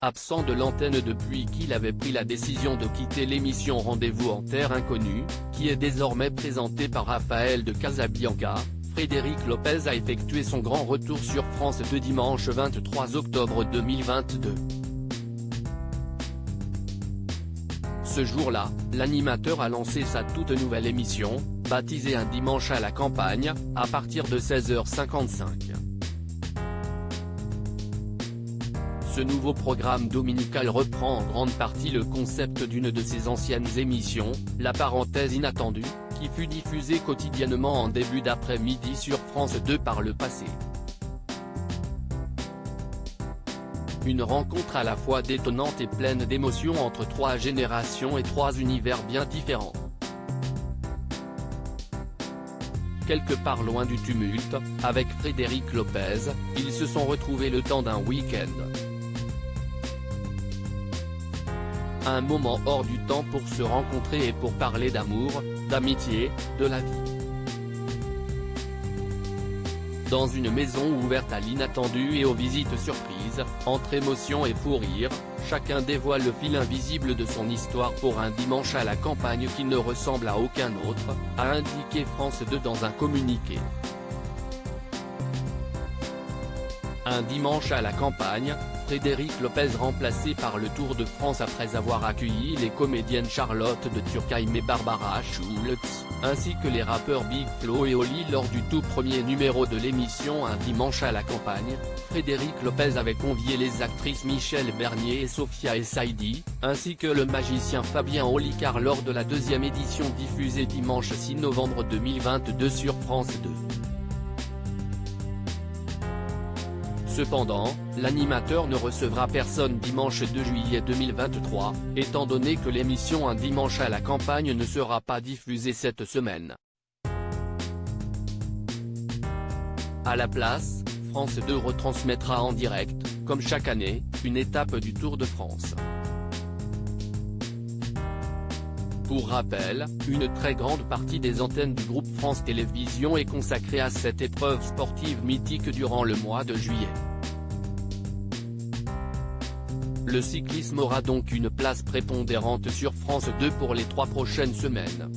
Absent de l'antenne depuis qu'il avait pris la décision de quitter l'émission Rendez-vous en Terre Inconnue, qui est désormais présentée par Raphaël de Casabianca, Frédéric Lopez a effectué son grand retour sur France 2 dimanche 23 octobre 2022. Ce jour-là, l'animateur a lancé sa toute nouvelle émission, baptisée Un dimanche à la campagne, à partir de 16h55. Ce nouveau programme dominical reprend en grande partie le concept d'une de ses anciennes émissions, La Parenthèse Inattendue, qui fut diffusée quotidiennement en début d'après-midi sur France 2 par le passé. Une rencontre à la fois détonnante et pleine d'émotions entre trois générations et trois univers bien différents. Quelque part loin du tumulte, avec Frédéric Lopez, ils se sont retrouvés le temps d'un week-end. Un moment hors du temps pour se rencontrer et pour parler d'amour, d'amitié, de la vie. Dans une maison ouverte à l'inattendu et aux visites surprises, entre émotion et fou rire, chacun dévoile le fil invisible de son histoire pour un dimanche à la campagne qui ne ressemble à aucun autre, a indiqué France 2 dans un communiqué. Un dimanche à la campagne, Frédéric Lopez remplacé par le Tour de France après avoir accueilli les comédiennes Charlotte de Turckheim et Barbara Schultz, ainsi que les rappeurs Big Flo et Oli lors du tout premier numéro de l'émission Un dimanche à la campagne. Frédéric Lopez avait convié les actrices Michel Bernier et Sophia Essaidi, ainsi que le magicien Fabien Olicard lors de la deuxième édition diffusée dimanche 6 novembre 2022 sur France 2. Cependant, l'animateur ne recevra personne dimanche 2 juillet 2023, étant donné que l'émission Un dimanche à la campagne ne sera pas diffusée cette semaine. À la place, France 2 retransmettra en direct, comme chaque année, une étape du Tour de France. Pour rappel, une très grande partie des antennes du groupe France Télévisions est consacrée à cette épreuve sportive mythique durant le mois de juillet. Le cyclisme aura donc une place prépondérante sur France 2 pour les 3 prochaines semaines.